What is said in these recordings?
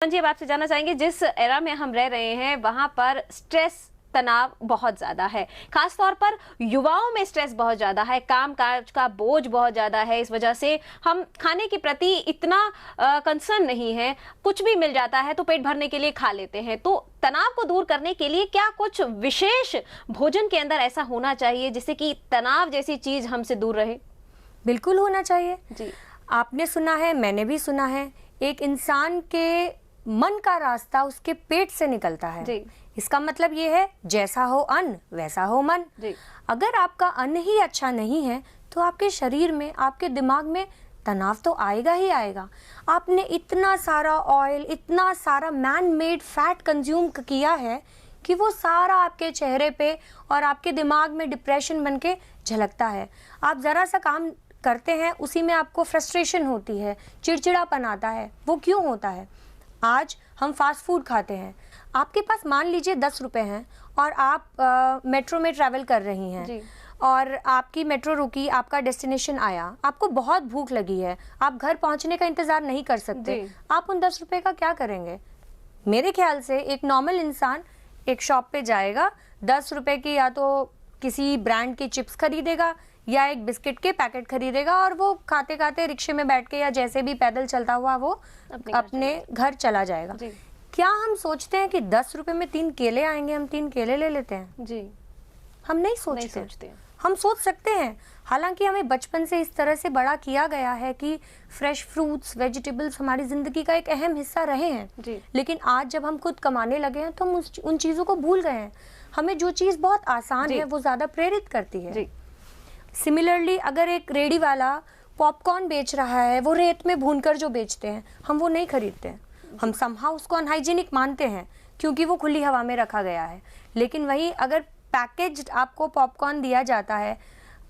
जी, अब आपसे जानना चाहेंगे, जिस एरा में हम रह रहे हैं वहां पर स्ट्रेस तनाव बहुत ज्यादा है, खास तौर पर युवाओं में स्ट्रेस बहुत ज्यादा है, काम काज का बोझ बहुत ज्यादा है। इस वजह से हम खाने के प्रति इतना कंसर्न नहीं है, कुछ भी मिल जाता है तो पेट भरने के लिए खा लेते हैं। तो तनाव को दूर करने के लिए क्या कुछ विशेष भोजन के अंदर ऐसा होना चाहिए जिससे कि तनाव जैसी चीज हमसे दूर रहे? बिल्कुल होना चाहिए जी। आपने सुना है, मैंने भी सुना है, एक इंसान के मन का रास्ता उसके पेट से निकलता है। जी। इसका मतलब ये है, जैसा हो अन्न वैसा हो मन। जी। अगर आपका अन्न ही अच्छा नहीं है तो आपके शरीर में, आपके दिमाग में तनाव तो आएगा ही आएगा। आपने इतना सारा ऑयल, इतना सारा मैन मेड फैट कंज्यूम किया है कि वो सारा आपके चेहरे पे और आपके दिमाग में डिप्रेशन बन के झलकता है। आप जरा सा काम करते हैं, उसी में आपको फ्रस्ट्रेशन होती है, चिड़चिड़ापन आता है। वो क्यों होता है? आज हम फास्ट फूड खाते हैं, आपके पास मान लीजिए 10 रुपए हैं और आप मेट्रो में ट्रैवल कर रही हैं। जी। और आपकी मेट्रो रुकी, आपका डेस्टिनेशन आया, आपको बहुत भूख लगी है, आप घर पहुंचने का इंतजार नहीं कर सकते। आप उन 10 रुपए का क्या करेंगे? मेरे ख्याल से एक नॉर्मल इंसान एक शॉप पे जाएगा, 10 रुपए की या तो किसी ब्रांड की चिप्स खरीदेगा या एक बिस्किट के पैकेट खरीदेगा और वो खाते खाते रिक्शे में बैठ के या जैसे भी पैदल चलता हुआ वो अपने घर चला जाएगा। क्या हम सोचते हैं कि 10 रुपए में 3 केले आएंगे, हम 3 केले ले लेते हैं? जी। हम नहीं सोचते। हम सोच सकते हैं, हालांकि हमें बचपन से इस तरह से बड़ा किया गया है कि फ्रेश फ्रूट्स, वेजिटेबल्स हमारी जिंदगी का एक अहम हिस्सा रहे हैं। जी। लेकिन आज जब हम खुद कमाने लगे हैं तो हम उन चीजों को भूल गए हैं। हमें जो चीज बहुत आसान है वो ज्यादा प्रेरित करती है। सिमिलरली अगर एक रेडी वाला पॉपकॉर्न बेच रहा है, वो रेत में भूनकर जो बेचते हैं, हम वो नहीं खरीदते हैं। हम समहाउ उसको अनहाइजीनिक मानते हैं क्योंकि वो खुली हवा में रखा गया है। लेकिन वही अगर पैकेज्ड आपको पॉपकॉर्न दिया जाता है,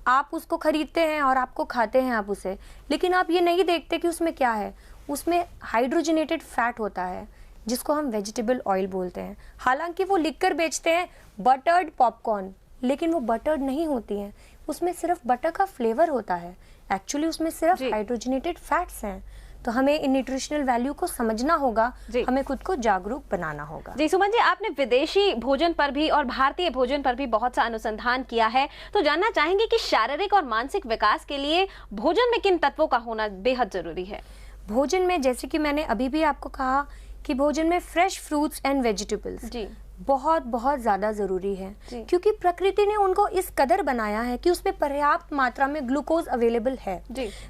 आप उसको खरीदते हैं और आपको खाते हैं आप उसे, लेकिन आप ये नहीं देखते कि उसमें क्या है। उसमें हाइड्रोजनेटेड फैट होता है जिसको हम वेजिटेबल ऑयल बोलते हैं। हालांकि वो लिखकर बेचते हैं बटर्ड पॉपकॉर्न, लेकिन वो बटर्ड नहीं होती हैं, उसमें सिर्फ बटर का फ्लेवर होता है। एक्चुअली उसमें सिर्फ हाइड्रोजनेटेड फैट्स हैं। तो हमें इन न्यूट्रिशनल वैल्यू को समझना होगा, हमें खुद को जागरूक बनाना होगा। जी सुमन जी, आपने विदेशी भोजन पर भी और भारतीय भोजन पर भी बहुत सा अनुसंधान किया है, तो जानना चाहेंगे कि शारीरिक और मानसिक विकास के लिए भोजन में किन तत्वों का होना बेहद जरूरी है? भोजन में, जैसे कि मैंने अभी भी आपको कहा कि भोजन में फ्रेश फ्रूट्स एंड वेजिटेबल्स बहुत बहुत ज्यादा जरूरी है, क्योंकि प्रकृति ने उनको इस कदर बनाया है कि उसमें पर्याप्त मात्रा में ग्लूकोज अवेलेबल है।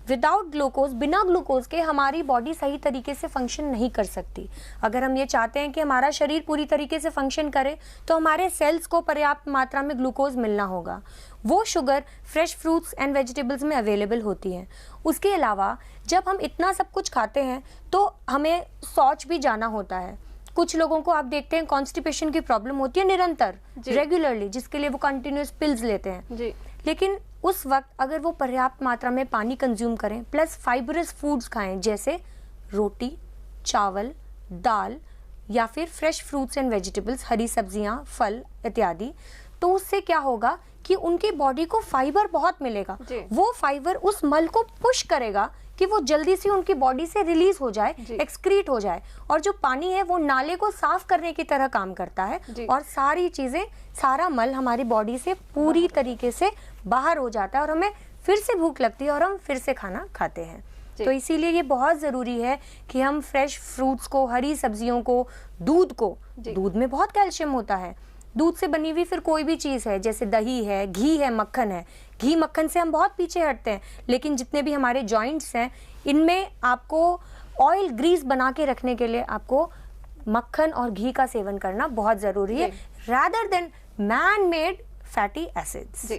विदाउट ग्लूकोज, बिना ग्लूकोज के हमारी बॉडी सही तरीके से फंक्शन नहीं कर सकती। अगर हम ये चाहते हैं कि हमारा शरीर पूरी तरीके से फंक्शन करे तो हमारे सेल्स को पर्याप्त मात्रा में ग्लूकोज मिलना होगा। वो sugar fresh fruits and vegetables में अवेलेबल होती है। उसके अलावा जब हम इतना सब कुछ खाते हैं तो हमें शौच भी जाना होता है। कुछ लोगों को आप देखते हैं कॉन्स्टिपेशन की प्रॉब्लम होती है निरंतर, रेगुलरली, जिसके लिए वो कंटिन्यूअस पिल्स लेते हैं। लेकिन उस वक्त अगर वो पर्याप्त मात्रा में पानी कंज्यूम करें, प्लस फाइबरस फूड्स खाएं जैसे रोटी, चावल, दाल या फिर फ्रेश फ्रूट्स एंड वेजिटेबल्स, हरी सब्जियां, फल इत्यादि, तो उससे क्या होगा कि उनकी बॉडी को फाइबर बहुत मिलेगा। वो फाइबर उस मल को पुश करेगा कि वो जल्दी से उनकी बॉडी से रिलीज हो जाए, एक्सक्रीट हो जाए, और जो पानी है वो नाले को साफ करने की तरह काम करता है और सारी चीजें, सारा मल हमारी बॉडी से पूरी तरीके से बाहर हो जाता है और हमें फिर से भूख लगती है और हम फिर से खाना खाते हैं। तो इसीलिए ये बहुत जरूरी है कि हम फ्रेश फ्रूट्स को, हरी सब्जियों को, दूध को, दूध में बहुत कैल्शियम होता है। दूध से बनी हुई फिर कोई भी चीज है, जैसे दही है, घी है, मक्खन है। घी मक्खन से हम बहुत पीछे हटते हैं, लेकिन जितने भी हमारे जॉइंट्स हैं इनमें आपको ऑयल ग्रीस बना के रखने के लिए आपको मक्खन और घी का सेवन करना बहुत जरूरी है, rather than man made fatty acids.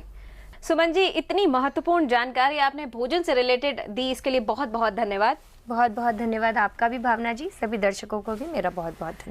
Suman ji, इतनी महत्वपूर्ण जानकारी आपने भोजन से रिलेटेड दी, इसके लिए बहुत बहुत धन्यवाद। बहुत बहुत धन्यवाद आपका भी भावना जी। सभी दर्शकों को भी मेरा बहुत बहुत धन्यवाद।